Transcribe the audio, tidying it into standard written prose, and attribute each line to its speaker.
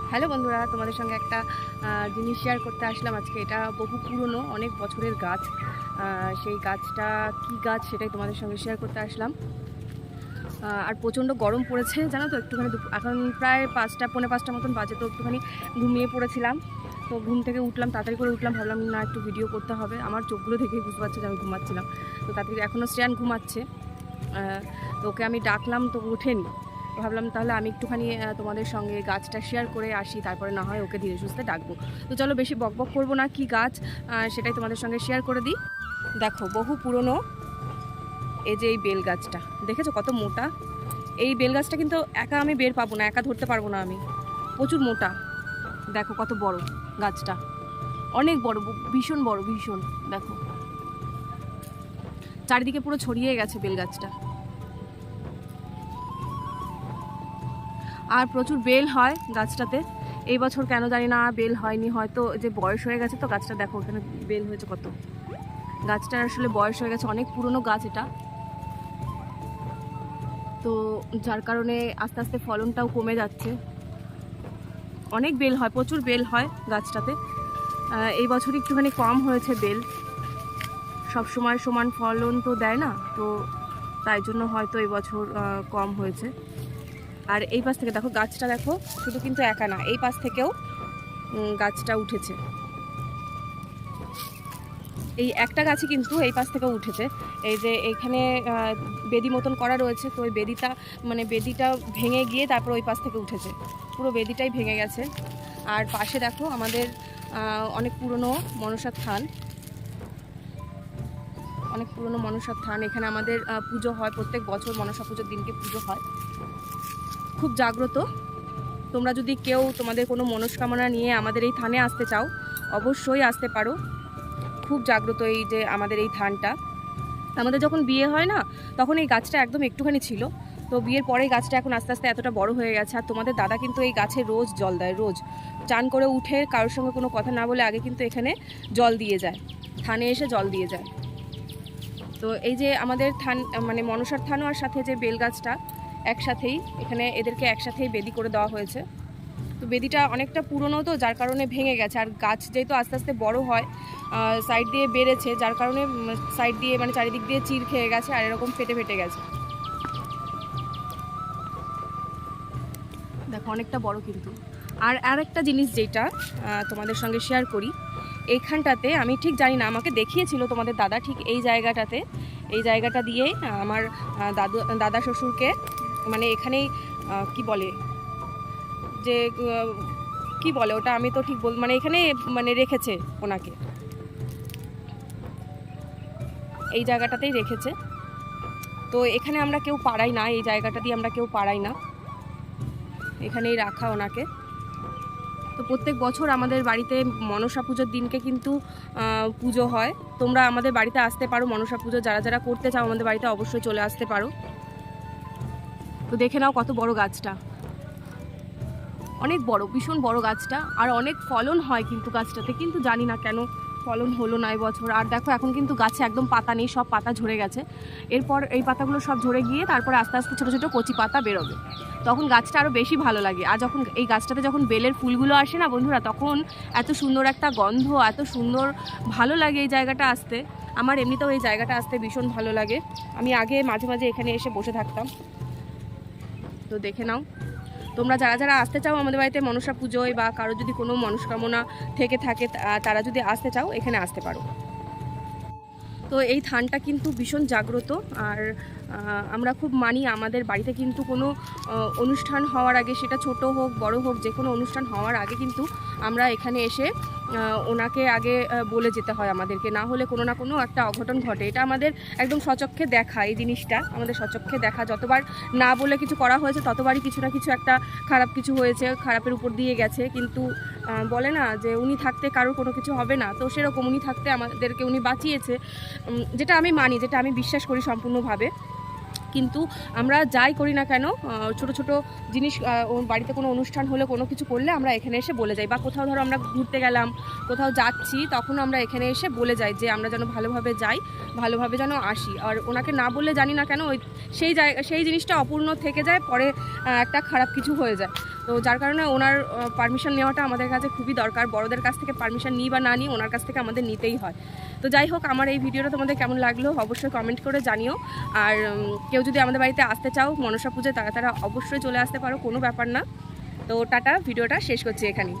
Speaker 1: Hello বন্ধুরা, তোমাদের সঙ্গে একটা জিনিস শেয়ার করতে আসলাম আজকে। এটা বহু পুরনো, অনেক বছরের গাছ। সেই গাছটা কি গাছ সেটাই তোমাদের সঙ্গে শেয়ার করতে আসলাম। আর প্রচণ্ড গরম পড়েছে জানো তো। একটুখানি এখন প্রায় 5টা পৌনে 5টা মতন বাজে, তো একটুখানি ঘুমিয়ে পড়েছিলাম। তো ঘুম থেকে উঠলাম, তাড়াতাড়ি করে উঠলাম, ভাবলাম না একটু ভিডিও করতে হবে। আমার চোখগুলো দেখেই বুঝতে পারছে যে আমি ঘুমাচ্ছিলাম। তো তাড়াতাড়ি, এখনও শ্রেয়ান ঘুমাচ্ছে। তো ওকে আমি ডাকলাম, তো ওঠেনি। ভাবলাম তাহলে আমি একটুখানি তোমাদের সঙ্গে গাছটা শেয়ার করে আসি, তারপরে না হয় ওকে ধীরে সুস্থে ডাকবো। তো চলো বেশি বকবক করবো না, কি গাছ সেটাই তোমাদের সঙ্গে শেয়ার করে দিই। দেখো, বহু পুরনো এই যে এই বেল গাছটা, দেখেছো কত মোটা। এই বেল গাছটা কিন্তু একা আমি বের পাবো না, একা ধরতে পারবো না আমি, প্রচুর মোটা। দেখো কত বড় গাছটা, অনেক বড়, ভীষণ বড়, ভীষণ। দেখো চারিদিকে পুরো ছড়িয়ে গেছে বেল গাছটা। আর প্রচুর বেল হয় গাছটাতে। এই বছর কেন জানি না বেল হয়নি, হয়তো যে বয়স হয়ে গেছে তো গাছটা। দেখো এখানে বেল হয়েছে কত। গাছটার আসলে বয়স হয়ে গেছে, অনেক পুরনো গাছ এটা। তো যার কারণে আস্তে আস্তে ফলনটাও কমে যাচ্ছে। অনেক বেল হয়, প্রচুর বেল হয় গাছটাতে। এই বছর একটুখানি কম হয়েছে বেল। সব সময় সমান ফলন তো দেয় না, তো তাই জন্য হয়তো এই বছর কম হয়েছে। আর এই পাশ থেকে দেখো গাছটা, দেখো শুধু কিন্তু একা না, এই পাশ থেকেও গাছটা উঠেছে। এই একটা গাছই কিন্তু এই পাশ থেকেও উঠেছে। এই যে এইখানে বেদি মতন করা রয়েছে, তো ওই বেদিটা মানে বেদিটা ভেঙে গিয়ে তারপর ওই পাশ থেকে উঠেছে, পুরো বেদিটাই ভেঙে গেছে। আর পাশে দেখো আমাদের অনেক পুরনো মনসার থান, অনেক পুরনো মনসার থান। এখানে আমাদের পুজো হয় প্রত্যেক বছর, মনসা পুজোর দিনকে পুজো হয়, খুব জাগ্রত। তোমরা যদি কেউ তোমাদের কোনো মনস্কামনা নিয়ে আমাদের এই থানে আসতে চাও, অবশ্যই আসতে পারো। খুব জাগ্রত এই যে আমাদের এই থানটা। আমাদের যখন বিয়ে হয় না, তখন এই গাছটা একদম একটুখানি ছিল, তো বিয়ের পরে গাছটা এখন আস্তে আস্তে এতটা বড় হয়ে গেছে। আর তোমাদের দাদা কিন্তু এই গাছে রোজ জল দেয়, রোজ চান করে উঠে কারোর সঙ্গে কোনো কথা না বলে আগে কিন্তু এখানে জল দিয়ে যায়, থানে এসে জল দিয়ে যায়। তো এই যে আমাদের থান মানে মনসার থানও আর সাথে যে বেল গাছটা একসাথেই, এখানে এদেরকে একসাথেই বেদি করে দেওয়া হয়েছে। তো বেদিটা অনেকটা পুরনো, তো যার কারণে ভেঙে গেছে। আর গাছ যেহেতু আস্তে আস্তে বড় হয়, সাইড দিয়ে বেড়েছে, যার কারণে সাইড দিয়ে মানে চারিদিক দিয়ে চির খেয়ে গেছে আর এরকম ফেটে ফেটে গেছে। দেখো অনেকটা বড় কিন্তু। আর একটা জিনিস যেটা তোমাদের সঙ্গে শেয়ার করি, এইখানটাতে আমি ঠিক জানি না, আমাকে দেখিয়েছিল তোমাদের দাদা, ঠিক এই জায়গাটাতে, এই জায়গাটা দিয়েই আমার দাদা শ্বশুরকে মানে এখানেই কি বলে যে কি বলে ওটা, আমি তো ঠিক মানে এখানে মানে রেখেছে ওনাকে, এই জায়গাটাতেই রেখেছে। তো এখানে আমরা কেউ পাড়াই না, এই জায়গাটা দিয়ে আমরা কেউ পাড়াই না, এখানেই রাখা ওনাকে। তো প্রত্যেক বছর আমাদের বাড়িতে মনসা পুজোর দিনকে কিন্তু পুজো হয়। তোমরা আমাদের বাড়িতে আসতে পারো, মনসা পুজো যারা যারা করতে চাও আমাদের বাড়িতে অবশ্যই চলে আসতে পারো। তো দেখে নাও কত বড় গাছটা, অনেক বড়, ভীষণ বড় গাছটা। আর অনেক ফলন হয় কিন্তু গাছটাতে, কিন্তু জানি না কেন ফলন হলো না এবছর। আর দেখো এখন কিন্তু গাছে একদম পাতা নেই, সব পাতা ঝরে গেছে। এরপর এই পাতাগুলো সব ঝরে গিয়ে তারপরে আস্তে আস্তে ছোটো ছোটো কচি পাতা বেরোবে, তখন গাছটা আরও বেশি ভালো লাগে। আর যখন এই গাছটাতে যখন বেলের ফুলগুলো আসে না বন্ধুরা, তখন এত সুন্দর একটা গন্ধ, এত সুন্দর ভালো লাগে এই জায়গাটা আসতে। আমার এমনিতেও এই জায়গাটা আসতে ভীষণ ভালো লাগে। আমি আগে মাঝে মাঝে এখানে এসে বসে থাকতাম। তো দেখে নাও তোমরা যারা যারা আসতে চাও আমাদের বাড়িতে মনসা পুজোয়, বা কারো যদি কোনো মনস্কামনা থেকে থাকে, তারা যদি আসতে চাও এখানে আসতে পারো। তো এই থানটা কিন্তু ভীষণ জাগ্রত। আর আমরা খুব মানি, আমাদের বাড়িতে কিন্তু কোনো অনুষ্ঠান হওয়ার আগে, সেটা ছোট হোক বড় হোক, যে কোনো অনুষ্ঠান হওয়ার আগে কিন্তু আমরা এখানে এসে ওনাকে আগে বলে যেতে হয় আমাদেরকে, না হলে কোনো না কোনো একটা অঘটন ঘটে। এটা আমাদের একদম স্বচক্ষে দেখা, এই জিনিসটা আমাদের স্বচক্ষে দেখা। যতবার না বলে কিছু করা হয়েছে ততবারই কিছু না কিছু একটা খারাপ কিছু হয়েছে, খারাপের উপর দিয়ে গেছে। কিন্তু বলে না যে উনি থাকতে কারোর কোনো কিছু হবে না, তো সেরকম উনি থাকতে আমাদেরকে উনি বাঁচিয়েছে, যেটা আমি মানি, যেটা আমি বিশ্বাস করি সম্পূর্ণভাবে। কিন্তু আমরা যাই করি না কেন ছোট ছোট জিনিস ওর বাড়িতে কোনো অনুষ্ঠান হলে কোনো কিছু করলে আমরা এখানে এসে বলে যাই, বা কোথাও ধরো আমরা ঘুরতে গেলাম, কোথাও যাচ্ছি, তখন আমরা এখানে এসে বলে যাই যে আমরা যেন ভালোভাবে যাই, ভালোভাবে যেন আসি। আর ওনাকে না বললে জানি না কেন ওই সেই জিনিসটা অপূর্ণ থেকে যায়, পরে একটা খারাপ কিছু হয়ে যায়। তো যার কারণে ওনার পারমিশন নেওয়াটা আমাদের কাছে খুবই দরকার। বড়দের কাছ থেকে পারমিশন নিই বা না নিই, ওনার কাছ থেকে আমাদের নিতেই হয়। তো যাই হোক, আমার এই ভিডিওটা তোমাদের কেমন লাগলো অবশ্যই কমেন্ট করে জানিও। আর কেউ যদি আমাদের বাড়িতে আসতে চাও মনসা পুজোয়, তারা অবশ্যই চলে আসতে পারো, কোনো ব্যাপার না। তো টাটা, ভিডিওটা শেষ করছি এখানেই।